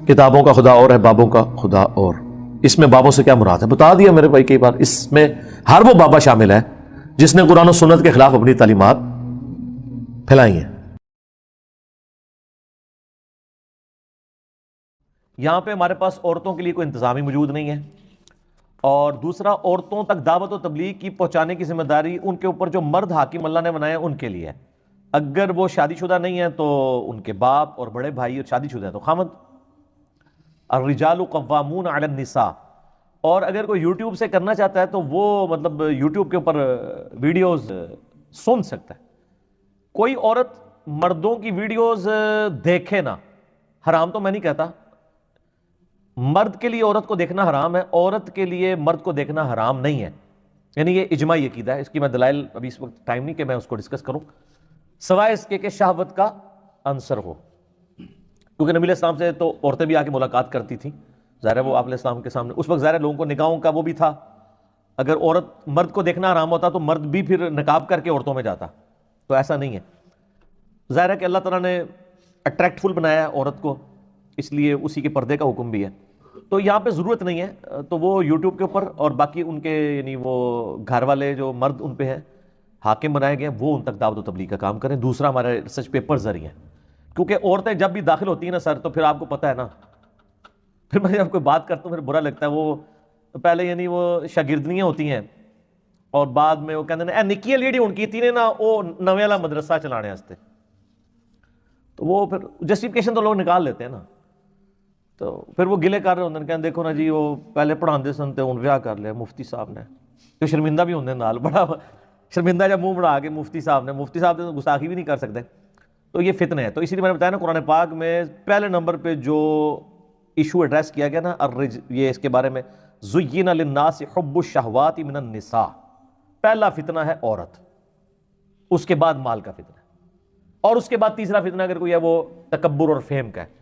کتابوں کا خدا اور ہے، بابوں کا خدا اور۔ اس میں بابوں سے کیا مراد ہے بتا دیا میرے بھائی کئی بار۔ اس میں ہر وہ بابا شامل ہے جس نے قرآن و سنت کے خلاف اپنی تعلیمات پھیلائی ہیں۔ یہاں پہ ہمارے پاس عورتوں کے لیے کوئی انتظامی موجود نہیں ہے، اور دوسرا عورتوں تک دعوت و تبلیغ کی پہنچانے کی ذمہ داری ان کے اوپر جو مرد حاکم اللہ نے بنائے ان کے لیے ہے۔ اگر وہ شادی شدہ نہیں ہے تو ان کے باپ اور بڑے بھائی، اور شادی شدہ ہے تو خامد۔ الرجال قوامون علی النساء۔ اور اگر کوئی یوٹیوب سے کرنا چاہتا ہے تو وہ مطلب یوٹیوب کے اوپر ویڈیوز سن سکتا ہے۔ کوئی عورت مردوں کی ویڈیوز دیکھے نا، حرام تو میں نہیں کہتا، مرد کے لیے عورت کو دیکھنا حرام ہے، عورت کے لیے مرد کو دیکھنا حرام نہیں ہے، یعنی یہ اجماعی عقیدہ ہے۔ اس کی میں دلائل ابھی اس وقت ٹائم نہیں کہ میں اس کو ڈسکس کروں، سوائے اس کے کہ شہوت کا عنصر ہو، کیونکہ نبی علیہ السلام سے تو عورتیں بھی آ کے ملاقات کرتی تھیں، ظاہر ہے وہ آپ علیہ السلام کے سامنے اس وقت ظاہر ہے لوگوں کو نکاحوں کا وہ بھی تھا، اگر عورت مرد کو دیکھنا حرام ہوتا تو مرد بھی پھر نقاب کر کے عورتوں میں جاتا، تو ایسا نہیں ہے۔ ظاہر ہے کہ اللہ تعالیٰ نے اٹریکٹ فل بنایا ہے عورت کو، اس لیے اسی کے پردے کا حکم بھی ہے، تو یہاں پہ ضرورت نہیں ہے، تو وہ یوٹیوب کے اوپر اور باقی ان کے یعنی وہ گھر والے جو مرد ان پہ ہیں حاکم بنائے گئے ہیں، وہ ان تک دعوت و تبلیغ کا کام کریں۔ دوسرا ہمارے ریسرچ پیپر ذریعے ہیں، کیونکہ عورتیں جب بھی داخل ہوتی ہیں نا سر، تو پھر آپ کو پتہ ہے نا، پھر میں جب کوئی بات کرتا ہوں پھر برا لگتا ہے، وہ پہلے یعنی وہ شاگردنیاں ہوتی ہیں اور بعد میں وہ کہتے ہیں اے نکی لیڈی ہن کیتی نے نا وہ نویں والا مدرسہ چلانے واسطے، تو وہ پھر جسٹیفیکیشن تو لوگ نکال لیتے ہیں نا، تو پھر وہ گلے کر رہے ہوندے کہتے دیکھو نا جی وہ پہلے پڑھاندے سن تے ہن ویاہ کر لیا مفتی صاحب نے، تو شرمندہ بھی ہوندے نال، بڑا شرمندہ جب منہ بڑھا کے مفتی صاحب نے تو گستاخی بھی نہیں کر سکتے، تو یہ فتنہ ہے۔ تو اسی لیے میں نے بتایا نا قرآن پاک میں پہلے نمبر پہ جو ایشو ایڈریس کیا گیا نا یہ اس کے بارے میں زُيِّنَ لِلنَّاسِ حُبُّ الشَّهْوَاتِ مِنَ النِّسَاءِ، پہلا فتنہ ہے عورت، اس کے بعد مال کا فتنہ، اور اس کے بعد تیسرا فتنہ اگر کوئی ہے وہ تکبر اور فہم کا ہے۔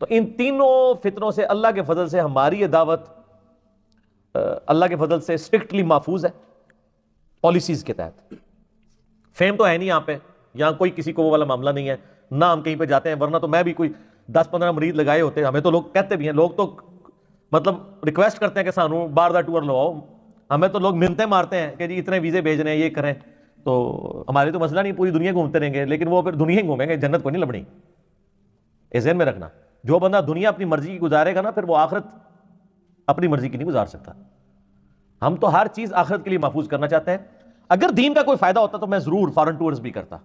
تو ان تینوں فتنوں سے اللہ کے فضل سے ہماری یہ دعوت اللہ کے فضل سے اسٹرکٹلی محفوظ ہے پالیسیز کے تحت۔ فہم تو ہے نہیں یہاں کوئی کسی کو وہ والا معاملہ نہیں ہے، نہ ہم کہیں پہ جاتے ہیں، ورنہ تو میں بھی کوئی 10-15 مریض لگائے ہوتے ہیں، ہمیں تو لوگ کہتے بھی ہیں، لوگ تو مطلب ریکویسٹ کرتے ہیں کہ سانو باہر دا ٹور لواؤ، ہمیں تو لوگ منتیں مارتے ہیں کہ جی اتنے ویزے بھیج رہے ہیں یہ کریں، تو ہمارے تو مسئلہ نہیں، پوری دنیا گھومتے رہیں گے، لیکن وہ پھر دنیا ہی گھومیں گے، جنت کو نہیں لبنی۔ اس ذہن میں رکھنا، جو بندہ دنیا اپنی مرضی کی گزارے گا نا پھر وہ آخرت اپنی مرضی کی نہیں گزار سکتا۔ ہم تو ہر چیز آخرت کے لیے محفوظ کرنا چاہتے ہیں۔ اگر دین کا کوئی فائدہ ہوتا تو میں ضرور فارن ٹورز بھی کرتا،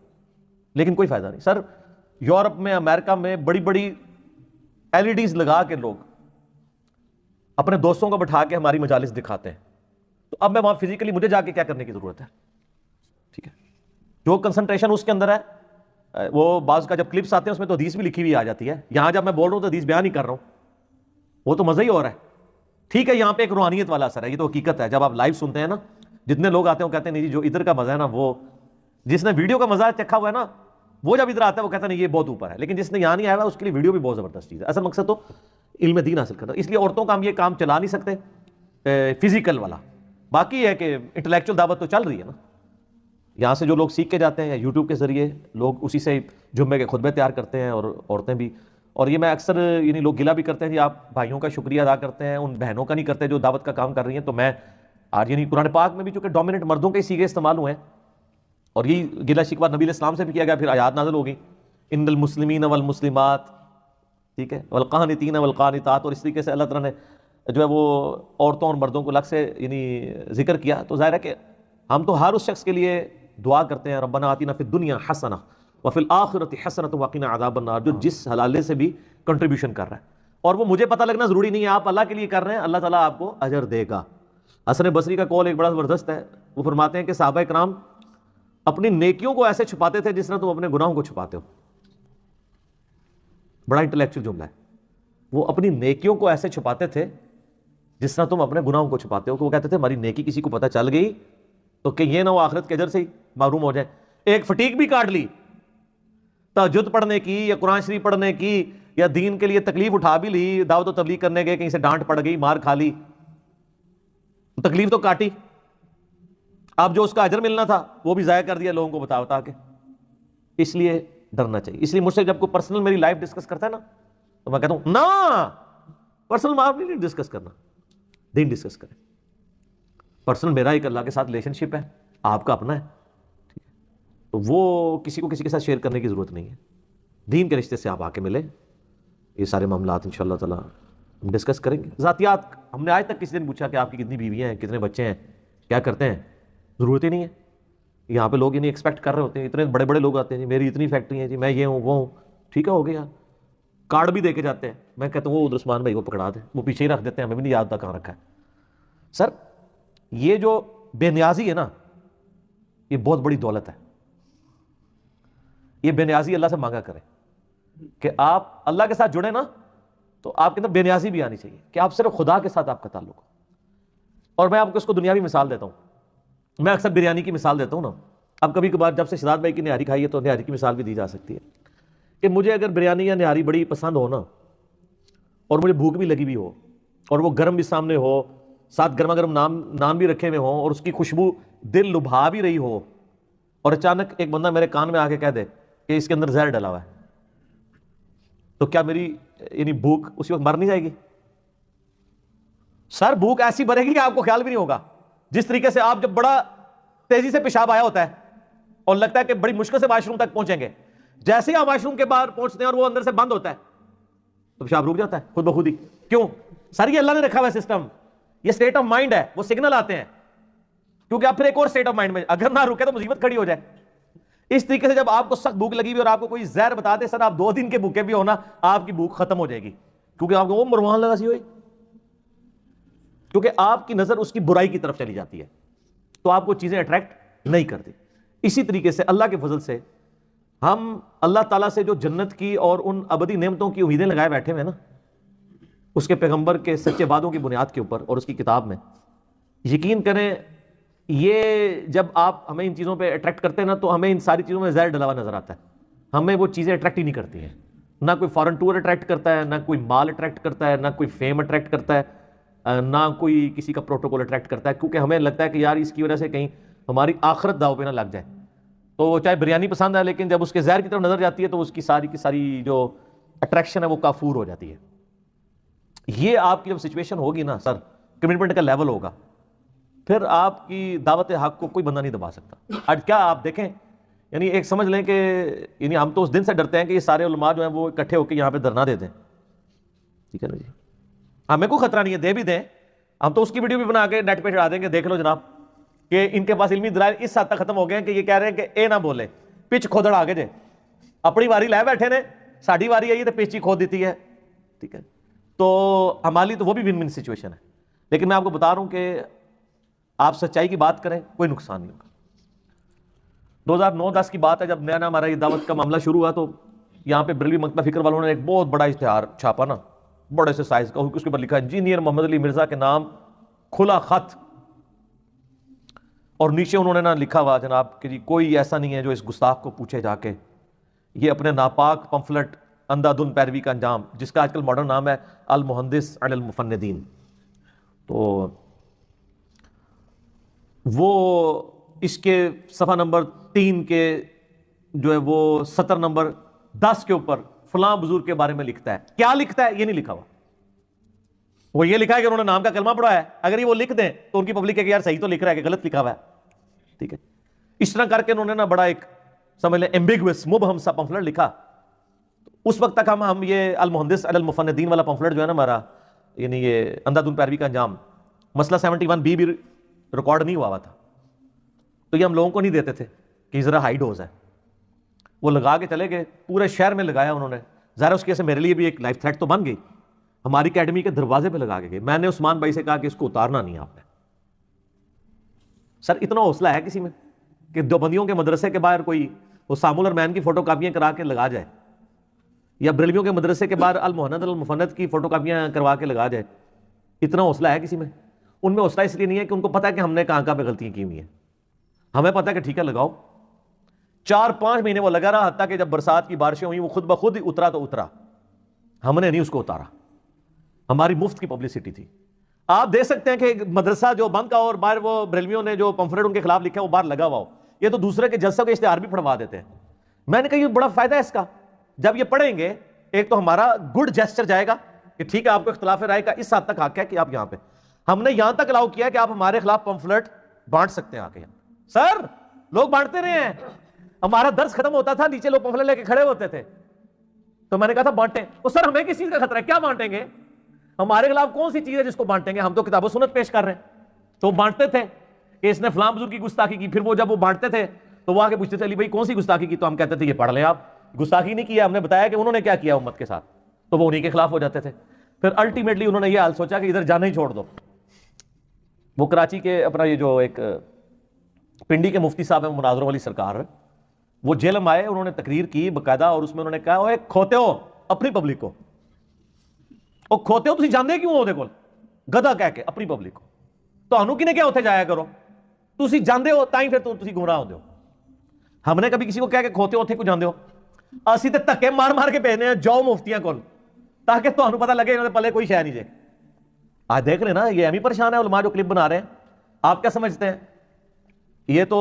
لیکن کوئی فائدہ نہیں سر۔ یورپ میں، امریکہ میں بڑی بڑی LED لگا کے لوگ اپنے دوستوں کو بٹھا کے ہماری مجالس دکھاتے ہیں، تو اب میں وہاں فزیکلی مجھے جا کے کیا کرنے کی ضرورت ہے؟ ٹھیک ہے، جو کنسنٹریشن اس کے اندر ہے، وہ بعض کا جب کلپس آتے ہیں اس میں تو حدیث بھی لکھی ہوئی آ جاتی ہے، یہاں جب میں بول رہا ہوں تو حدیث بیان نہیں کر رہا ہوں، وہ تو مزہ ہی ہو رہا ہے۔ ٹھیک ہے، یہاں پہ ایک روحانیت والا اثر ہے، یہ تو حقیقت ہے، جب آپ لائیو سنتے ہیں نا، جتنے لوگ آتے ہیں وہ کہتے ہیں نہیں جی جو ادھر کا مزہ ہے نا، وہ جس نے ویڈیو کا مزہ چکھا ہوا ہے نا وہ جب ادھر آتا ہے وہ کہتا ہے نہیں یہ بہت اوپر ہے، لیکن جس نے یہاں نہیں آیا ہوا اس کے لیے ویڈیو بھی بہت زبردست چیز ہے۔ اصل مقصد تو علم دین حاصل کرنا، اس لیے عورتوں کا ہم یہ کام چلا نہیں سکتے فزیکل والا، باقی ہے کہ انٹلیکچوئل دعوت تو چل رہی ہے نا، یہاں سے جو لوگ سیکھ کے جاتے ہیں یا یوٹیوب کے ذریعے لوگ اسی سے جمعے کے خطبے تیار کرتے ہیں، اور عورتیں بھی، اور یہ میں اکثر یعنی لوگ گلہ بھی کرتے ہیں جی آپ بھائیوں کا شکریہ ادا کرتے ہیں، ان بہنوں کا نہیں کرتے جو دعوت کا کام کر رہی ہیں، تو میں آج یعنی قرآن پاک میں بھی چونکہ ڈومیننٹ مردوں کے سیغے استعمال ہوئے ہیں، اور یہی گلہ شکوہ نبی علیہ السلام سے بھی کیا گیا، پھر آیات نازل ہو گئی ان المسلمین والمسلمات، ٹھیک ہے، والقانتین والقانتات، اور اس طریقے سے اللہ تعالیٰ نے جو ہے وہ عورتوں اور مردوں کو الگ سے یعنی ذکر کیا۔ تو ظاہر ہے کہ ہم تو ہر اس شخص کے لیے دعا کرتے ہیں ربنا آتنا فی الدنیا حسنہ وفی الآخرۃ حسنۃ وقنا عذاب النار، جو جس حلالے سے بھی کنٹریبیوشن کر رہا ہے، اور وہ مجھے پتہ لگنا ضروری نہیں ہے، آپ اللہ کے لیے کر رہے ہیں، اللہ تعالیٰ آپ کو اجر دے گا۔ حسن بصری کا قول ایک بڑا زبردست ہے، وہ فرماتے ہیں کہ صحابہ کرام اپنی نیکیوں کو ایسے چھپاتے تھے جس طرح تم اپنے گناہوں کو چھپاتے ہو، بڑا انٹلیکچوئل جملہ ہے، وہ اپنی نیکیوں کو ایسے چھپاتے تھے جس طرح تم اپنے گناہوں کو چھپاتے ہو، کہ وہ کہتے تھے ہماری نیکی کسی کو پتہ چل گئی تو کہ یہ نہ وہ آخرت کے اجر سے ہی محروم ہو جائے۔ ایک فٹیک بھی کاٹ لی تہجد پڑھنے کی یا قرآن شریف پڑھنے کی یا دین کے لیے تکلیف اٹھا بھی لی، دعوت و تبلیغ کرنے گئے، کہیں سے ڈانٹ پڑ گئی، مار کھا لی، تکلیف تو کاٹی، اب جو اس کا اجر ملنا تھا وہ بھی ضائع کر دیا لوگوں کو بتا کے۔ اس لیے ڈرنا چاہیے۔ اس لیے مجھ سے جب کوئی پرسنل میری لائف ڈسکس کرتا ہے نا، تو میں کہتا ہوں نا پرسنل معاملے نہیں ڈسکس کرنا، دین ڈسکس کریں. پرسنل میرا ایک اللہ کے ساتھ ریلیشن شپ ہے، آپ کا اپنا ہے، تو وہ کسی کو کسی کے ساتھ شیئر کرنے کی ضرورت نہیں ہے. دین کے رشتے سے آپ آ کے ملیں، یہ سارے معاملات انشاءاللہ تعالیٰ ہم ڈسکس کریں گے. ذاتیات ہم نے آج تک کسی دن پوچھا کہ آپ کی کتنی بیویاں ہیں، کتنے بچے ہیں، کیا کرتے ہیں، ضرورت ہی نہیں ہے. یہاں پہ لوگ یہ نہیں ایکسپیکٹ کر رہے ہوتے ہیں، اتنے بڑے بڑے لوگ آتے ہیں جی میری اتنی فیکٹری ہے جی، میں یہ ہوں وہ ہوں. ٹھیک ہے ہو گیا، کارڈ بھی دے کے جاتے ہیں. میں کہتا ہوں وہ عثمان بھائی کو پکڑا دیں، وہ پیچھے ہی رکھ دیتے ہیں، ہمیں بھی نہیں یاد ہوتا کہاں رکھا ہے. سر یہ جو بے نیازی ہے نا، یہ بہت بڑی دولت ہے. یہ بے نیازی اللہ سے مانگا کریں کہ آپ اللہ کے ساتھ جڑے نا تو آپ کے اندر بے نیازی بھی آنی چاہیے کہ آپ صرف خدا کے ساتھ آپ کا تعلق ہو. اور میں آپ کو اس کو دنیاوی مثال دیتا ہوں. میں اکثر بریانی کی مثال دیتا ہوں نا. اب کبھی کبھار جب سے شہزاد بھائی کی نہاری کھائی ہے تو نہاری کی مثال بھی دی جا سکتی ہے کہ مجھے اگر بریانی یا نہاری بڑی پسند ہو نا، اور مجھے بھوک بھی لگی بھی ہو، اور وہ گرم بھی سامنے ہو، ساتھ گرما گرم نان بھی رکھے ہوئے ہوں، اور اس کی خوشبو دل لبھا بھی رہی ہو، اور اچانک ایک بندہ میرے کان میں آ کے کہہ دے کہ اس کے اندر زہر ڈلا ہوا ہے، تو کیا میری یعنی بھوک اسی وقت مر نہیں جائے گی؟ سر بھوک ایسی بڑھے گی کہ آپ کو خیال بھی نہیں ہوگا. جس طریقے سے آپ جب بڑا تیزی سے پیشاب آیا ہوتا ہے اور لگتا ہے کہ بڑی مشکل سے واش روم تک پہنچیں گے، جیسے ہی آپ واش روم کے باہر پہنچتے ہیں اور وہ اندر سے بند ہوتا ہے تو پیشاب رک جاتا ہے خود بخود ہی. کیوں؟ سر یہ اللہ نے رکھا ہوا ہے سسٹم، یہ اسٹیٹ آف مائنڈ ہے. وہ سگنل آتے ہیں کیونکہ آپ پھر ایک اور اسٹیٹ آف مائنڈ میں اگر نہ رکے تو مصیبت کھڑی ہو جائے. اس طریقے سے جب آپ کو سخت بھوک لگی ہوئی اور آپ کو کوئی زہر بتا دے سر آپ 2 دن کے بھوکے بھی ہونا، آپ کی بھوک ختم ہو جائے گی، کیونکہ آپ کو وہ مروان لگا سی ہوئی، کیونکہ آپ کی نظر اس کی برائی کی طرف چلی جاتی ہے تو آپ کو چیزیں اٹریکٹ نہیں کرتی. اسی طریقے سے اللہ کے فضل سے ہم اللہ تعالیٰ سے جو جنت کی اور ان ابدی نعمتوں کی امیدیں لگائے بیٹھے ہوئے نا، اس کے پیغمبر کے سچے وعدوں کی بنیاد کے اوپر اور اس کی کتاب میں، یقین کریں یہ جب آپ ہمیں ان چیزوں پہ اٹریکٹ کرتے ہیں نا تو ہمیں ان ساری چیزوں میں زہر ڈلا ہوا نظر آتا ہے. ہمیں وہ چیزیں اٹریکٹ ہی نہیں کرتی ہیں. نہ کوئی فارن ٹور اٹریکٹ کرتا ہے، نہ کوئی مال اٹریکٹ کرتا ہے، نہ کوئی فیم اٹریکٹ کرتا ہے، نہ کوئی کسی کا پروٹوکول اٹریکٹ کرتا ہے، کیونکہ ہمیں لگتا ہے کہ یار اس کی وجہ سے کہیں ہماری آخرت داؤ پہ نہ لگ جائے. تو چاہے بریانی پسند ہے لیکن جب اس کے زہر کی طرف نظر جاتی ہے تو اس کی ساری جو اٹریکشن ہے وہ کافور ہو جاتی ہے. یہ آپ کی جب سچویشن ہوگی نا سر، کمٹمنٹ کا لیول ہوگا، پھر آپ کی دعوت حق کو کوئی بندہ نہیں دبا سکتا. آج کیا آپ دیکھیں، یعنی ایک سمجھ لیں کہ یعنی ہم تو اس دن سے ڈرتے ہیں کہ یہ سارے علماء جو ہیں وہ اکٹھے ہو کے یہاں پہ دھرنا دے دیں. ٹھیک ہے نا جی، ہمیں کوئی خطرہ نہیں ہے، دے بھی دیں، ہم تو اس کی ویڈیو بھی بنا کے نیٹ پہ چڑھا دیں گے، دیکھ لو جناب کہ ان کے پاس علمی دلائل اس حد تک ختم ہو گئے ہیں کہ یہ کہہ رہے ہیں کہ اے نہ بولے پچ کھودڑ آگے جے، اپنی واری لے بیٹھے نے، ساڑھی واری آئی ہے تو پیچی کھود دیتی ہے. ٹھیک ہے، تو ہماری تو وہ بھی ون ون سچویشن ہے. لیکن میں آپ کو بتا رہا ہوں کہ آپ سچائی کی بات کریں کوئی نقصان نہیں ہوگا. 2009-10 کی بات ہے جب نیا ہمارا یہ دعوت کا معاملہ شروع ہوا تو یہاں پہ بریلوی مکتبہ فکر والوں نے ایک بہت بڑا اشتہار چھاپا نا، بڑے سے سائز کا، اس کے اوپر لکھا انجینئر محمد علی مرزا کے نام کھلا خط، اور نیچے انہوں نے نا لکھا ہوا جناب کہ جی کوئی ایسا نہیں ہے جو اس گستاخ کو پوچھے جا کے یہ اپنے ناپاک پمفلٹ اندھا دھند پیروی کا انجام، جس کا آج کل ماڈرن نام ہے المحدث علی المفندین. تو وہ اس کے صفحہ نمبر 3 کے جو ہے وہ سطر نمبر 10 کے اوپر فلاں بزرگ کے بارے میں لکھتا ہے. کیا لکھتا ہے یہ نہیں لکھا ہوا، وہ یہ لکھا ہے کہ انہوں نے نام کا کلمہ پڑھا ہے. اگر یہ وہ لکھ دیں تو ان کی پبلک ہے کہ یار صحیح تو لکھ رہا ہے کہ غلط لکھا ہوا ہے. ٹھیک ہے، اس طرح کر کے انہوں نے نا بڑا ایک سمجھ لیں ایمبیگوس مبہم سا پمفلٹ لکھا. اس وقت تک ہم یہ المحدث علی المفندین والا پمفلٹ جو ہے نا ہمارا، یعنی یہ اندھا دھند پیروی کا انجام، مسئلہ 71B بھی ریکارڈ نہیں ہوا تھا، تو یہ ہم لوگوں کو نہیں دیتے تھے کہ ذرا ہائی ڈوز ہے. وہ لگا کے چلے گئے، پورے شہر میں لگایا انہوں نے. ظاہر اس کی وجہ سے میرے لیے بھی ایک لائف تھریٹ تو بن گئی. ہماری اکیڈمی کے دروازے پہ لگا کے گئے. میں نے عثمان بھائی سے کہا کہ اس کو اتارنا نہیں آپ نے. سر اتنا حوصلہ ہے کسی میں کہ دیوبندیوں کے مدرسے کے باہر کوئی وہ سامول ارمین کی فوٹو کاپیاں کرا کے لگا جائے، یا بریلویوں کے مدرسے کے باہر المحند المفند کی فوٹو کاپیاں کروا کے لگا جائے؟ اتنا حوصلہ ہے کسی میں؟ ان میں حوصلہ اس لیے نہیں ہے کہ ان کو پتا ہے کہ ہم نے کہاں پہ غلطیاں کی ہوئی ہیں. ہمیں پتا ہے کہ ٹھیک ہے لگاؤ. 4-5 مہینے وہ لگا رہا، حتیٰ کہ جب برسات کی بارشیں ہوئی وہ خود بخود ہی اترا تو اترا، ہم نے نہیں اس کو اتارا. ہماری مفت کی پبلسٹی تھی. آپ دیکھ سکتے ہیں کہ مدرسہ جو بند کا اور باہر وہ بریلویوں نے جو پمفلٹ ان کے خلاف لکھا ہے وہ باہر لگا ہوا ہو. یہ تو دوسرے کے جلسوں کے اشتہار بھی پڑھوا دیتے ہیں. میں نے کہا یہ بڑا فائدہ ہے اس کا، جب یہ پڑھیں گے ایک تو ہمارا گڈ جیسچر جائے گا کہ ٹھیک ہے آپ کو اختلاف رائے کا اس حد تک حق ہے کہ آپ یہاں پہ، ہم نے یہاں تک الاؤ کیا کہ آپ ہمارے خلاف پمفلٹ بانٹ سکتے ہیں آ کے. سر لوگ بانٹتے رہے ہیں، ہمارا درس ختم ہوتا تھا نیچے لوگ پمفلٹ لے کے کھڑے ہوتے تھے، تو میں نے کہا تھا بانٹیں. وہ سر ہمیں کس چیز کا خطرہ ہے، کیا بانٹیں گے، ہمارے خلاف کون سی چیز ہے جس کو بانٹیں گے، ہم تو کتاب و سنت پیش کر رہے ہیں. تو وہ بانٹتے تھے کہ اس نے فلاں بزرگ کی گستاخی کی، پھر وہ جب وہ بانٹتے تھے تو وہ آ کے پوچھتے تھے علی بھائی کون سی گستاخی کی، تو ہم کہتے تھے یہ پڑھ لیں آپ، گستاخی نہیں کیا، ہم نے بتایا کہ انہوں نے کیا کیا امت کے ساتھ، تو وہ انہی کے خلاف ہو جاتے تھے. پھر الٹیمیٹلی انہوں نے یہ حال سوچا کہ ادھر جانا ہی چھوڑ دو. وہ کراچی کے اپنا یہ جو ایک پنڈی کے مفتی صاحب ہیں مناظروں والی سرکار، وہ جیل میں آئے، انہوں نے تقریر کی باقاعدہ، اور اس میں انہوں نے کہا اوے کھوتے ہو اپنی پبلک کو، او کھوتے ہو تسی جاندے کیوں ہو دے کول گدھا کہہ کے اپنی پبلک کو، تانوں کنے کیا اتنے جایا کرو، تسی جاندے ہو تائیں پھر تسی گمراہ ہوندے ہو. ہم نے کبھی کسی کو کہا کہ کھوتے ہو اتنے کو جاندے ہو، اسی تے دھکے مار مار کے بھیجنے ہیں جاؤ مفتیاں کول تاکہ تانوں پتہ لگے انہوں نے پلے کوئی شے نہیں جے. آج دیکھ رہے نا یہ ایم ہی پریشان ہے، علماء جو کلپ بنا رہے ہیں. آپ کیا سمجھتے ہیں یہ تو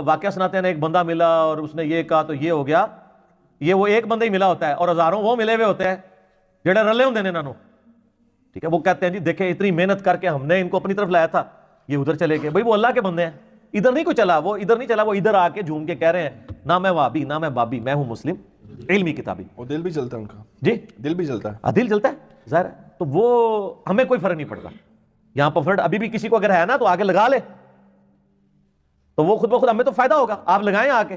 واقعہ سناتے ہیں، ایک بندہ ملا اور اس نے یہ کہا تو یہ ہو گیا، یہ وہ ایک بندہ ہی ملا ہوتا ہے اور ہزاروں وہ ملے ہوئے ہوتے ہیں جڑے رلے ہوندے نے انہاں نوں. ٹھیک ہے، وہ کہتے ہیں جی دیکھیں اتنی محنت کر کے ہم نے ان کو اپنی طرف لایا تھا، یہ ادھر چلے گئے. بھائی وہ اللہ کے بندے ہیں، ادھر نہیں کوئی چلا، وہ ادھر نہیں چلا، وہ ادھر آ کے جھوم کے کہہ رہے ہیں نہ میں وہابی نہ میں بابی، میں ہوں مسلم علمی کتابی. وہ دل بھی چلتا ہے ان کا، جی دل بھی چلتا ہے، دل چلتا ہے ظاہر ہے. تو وہ ہمیں کوئی فرق نہیں پڑتا. یہاں پمفلٹ ابھی بھی کسی کو اگر ہے نا تو آگے لگا لے، تو وہ خود بخود ہمیں تو فائدہ ہوگا. آپ لگائیں آ کے،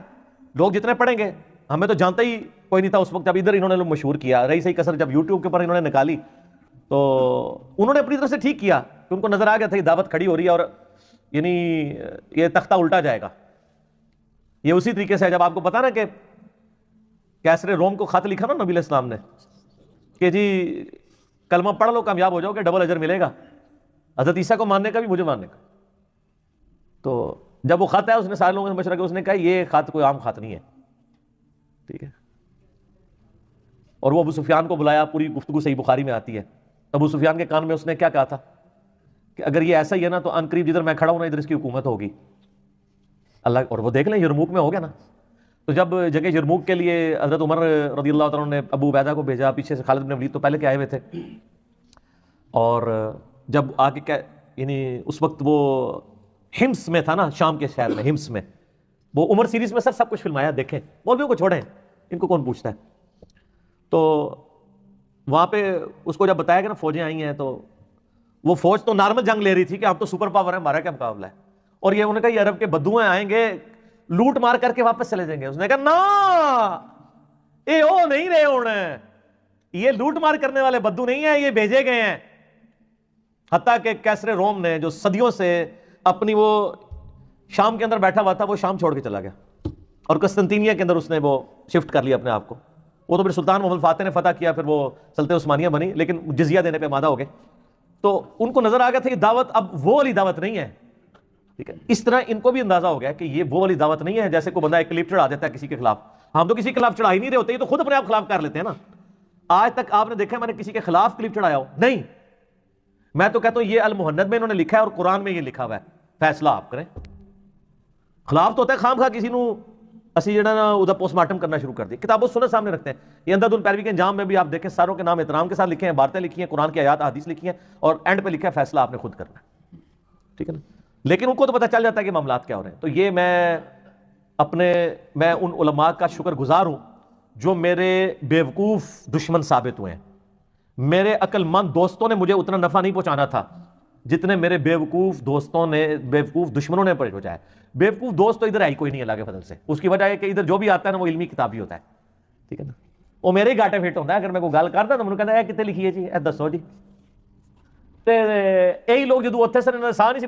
لوگ جتنے پڑھیں گے، ہمیں تو جانتا ہی کوئی نہیں تھا اس وقت جب ادھر انہوں نے لوگ مشہور کیا. رہی صحیح کسر جب یوٹیوب کے اوپر انہوں نے نکالی تو انہوں نے اپنی طرف سے ٹھیک کیا کہ ان کو نظر آ گیا تھا یہ دعوت کھڑی ہو رہی ہے اور یعنی یہ تختہ الٹا جائے گا. یہ اسی طریقے سے جب آپ کو پتا نا کہ کیسر روم کو خط لکھا نا نبی علیہ السلام نے کہ جی کلمہ پڑھ لو کامیاب ہو جاؤ گے ڈبل اجر ملے گا، حضرت عیسیٰ کو ماننے کا بھی مجھے ماننے کا. تو جب وہ خط ہے اس نے سارے لوگوں سے مشورہ کیا، اس نے کہا یہ خط کوئی عام خط نہیں ہے. ٹھیک ہے، اور وہ ابو سفیان کو بلایا، پوری گفتگو صحیح بخاری میں آتی ہے. ابو سفیان کے کان میں اس نے کیا کہا تھا کہ اگر یہ ایسا ہی ہے نا تو ان قریب جدھر میں کھڑا ہوں نا ادھر اس کی حکومت ہوگی اللہ. اور وہ دیکھ لیں یرموک میں ہو گیا نا. تو جب جگہ یرموک کے لیے حضرت عمر رضی اللہ تعالیٰ نے ابو عبیدہ کو بھیجا، پیچھے سے خالد بن ولید تو پہلے کے آئے ہوئے تھے، اور جب آگے یعنی اس وقت وہ ہمس میں تھا نا، شام کے شہر میں ہمس میں، وہ عمر سیریز میں سب کچھ فلمایا، دیکھیں مولویوں کو چھوڑیں ان کو کون پوچھتا ہے. تو وہاں پہ اس کو جب بتایا کہ نا فوجیں آئی ہیں، تو وہ فوج تو نارمل جنگ لے رہی تھی کہ آپ تو سپر پاور ہے، ہمارا کیا مقابلہ ہے. اور یہ انہوں نے کہا یہ عرب کے بدو ہیں آئیں گے لوٹ مار کر کے واپس چلے جائیں گے. اس نے کہا نا اے او نہیں رہے ہونا، یہ لوٹ مار کرنے والے بدو نہیں ہیں، یہ بھیجے گئے ہیں. حتیٰ کہ کیسر روم نے جو صدیوں سے اپنی وہ شام کے اندر بیٹھا ہوا تھا وہ شام چھوڑ کے چلا گیا اور قسطنطینیہ کے اندر اس نے وہ شفٹ کر لیا اپنے آپ کو. وہ تو پھر سلطان محمد فاتح نے فتح کیا، پھر وہ سلطنت عثمانیہ بنی، لیکن جزیہ دینے پہ آمادہ ہو گئے. تو ان کو نظر آ گیا تھا یہ دعوت اب وہ والی دعوت نہیں ہے. ٹھیک ہے، اس طرح ان کو بھی اندازہ ہو گیا کہ یہ وہ والی دعوت نہیں ہے جیسے کوئی بندہ ایک کلپ چڑھا دیتا ہے کسی کے خلاف. ہم تو کسی کے خلاف چڑھا ہی نہیں رہے ہوتے، یہ تو خود اپنے آپ خلاف کر لیتے ہیں نا. آج تک آپ نے دیکھا میں نے کسی کے خلاف کلپ چڑھایا ہو؟ نہیں. میں تو کہتا ہوں یہ المحند میں انہوں نے لکھا ہے اور قرآن میں یہ لکھا ہوا ہے، فیصلہ آپ کریں. خلاف تو ہوتا ہے خام خواہ کسی نو اسی جڑا نا ادھر پوسٹ مارٹم کرنا شروع کر دی. کتاب و سنت سامنے رکھتے ہیں. یہ اندھا دھند پیروی کے انجام میں بھی آپ دیکھیں ساروں کے نام احترام کے ساتھ لکھے ہیں، عبارتیں لکھی ہیں، قرآن کی آیات حدیث لکھی ہیں، اور اینڈ پہ لکھا ہے فیصلہ آپ نے خود کرنا ہے. ٹھیک ہے نا، لیکن ان کو تو پتہ چل جاتا ہے کہ معاملات کیا ہو رہے ہیں. تو یہ میں ان علماء کا شکر گزار ہوں جو میرے بیوقوف دشمن ثابت ہوئے ہیں. میرے عقل مند دوستوں نے مجھے اتنا نفع نہیں پہنچانا تھا جتنے میرے بیوقوف دوستوں نے، بیوقوف دشمنوں نے پہنچایا ہے. بیوقوف دوست تو ادھر آئی کوئی نہیں اللہ کے فضل سے. اس کی وجہ ہے کہ ادھر جو بھی آتا ہے نا وہ علمی کتابی ہوتا ہے. ٹھیک ہے نا، وہ میرے ہی گاٹے فٹ ہوتا ہے. اگر میں کوئی گل کرتا تو مجھے کہتا ہے کتنے لکھی ہے جی، اے دسو جی. یہی لوگ جدو اتنے سے سا نہیں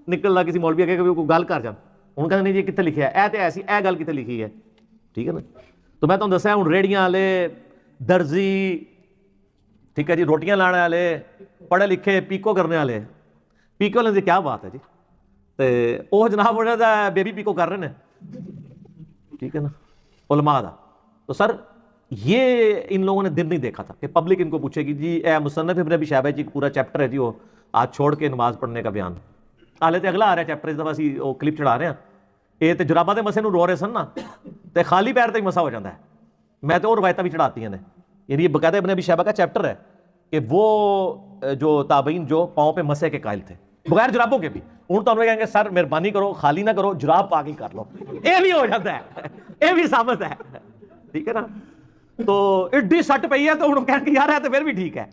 نکلنا کسی مولوی کے کوئی گل کر جان، انہوں کہتے نہیں جی کتنے لکھا ہے، اے تے ایسی اے گل کتنے لکھی ہے. ٹھیک ہے نا. تو میں تمہیں دسیا ہوں ریڑیاں والے، درزی، ٹھیک ہے جی، روٹیاں لانے والے، پڑھے لکھے پیکو کرنے والے. پیکو والے دی کیا بات ہے جی، وہ جناب بیبی پیکو کر رہے ہیں. ٹھیک ہے نا، علماء دا. تو سر یہ ان لوگوں نے دن نہیں دیکھا تھا کہ پبلک ان کو پوچھے گی جی اے مصنف ابن ابی شیبہ جی پورا چیپٹر ہے جی وہ آج چھوڑ کے نماز پڑھنے کا بیان. حالے تے اگلا آ رہا ہے چیپٹر، اس دفعہ اسی وہ کلپ چڑھا رہے ہیں. یہ تو جراباں دے مسے نو رو رہے سن نا، تے خالی پیر تے مسا ہو جاتا ہے. میں تو وہ روایتاں بھی چڑھاتی ہیں نے یعنی یہ باقاعدہ ابن ابی شیبہ کا چیپٹر ہے کہ وہ جو تابعین جو پاؤں پہ مسح کے قائل تھے بغیر جرابوں کے بھی، ان تو انہوں کہیں گے سر مہربانی کرو خالی نہ کرو، جراب پا کے کر لو، یہ بھی ہو جاتا ہے، یہ بھی ثابت ہے، ٹھیک ہے نا؟ تو اڈی سٹ پئی ہے تو انہوں کہیں گے یار ہے تو پھر بھی ٹھیک ہے۔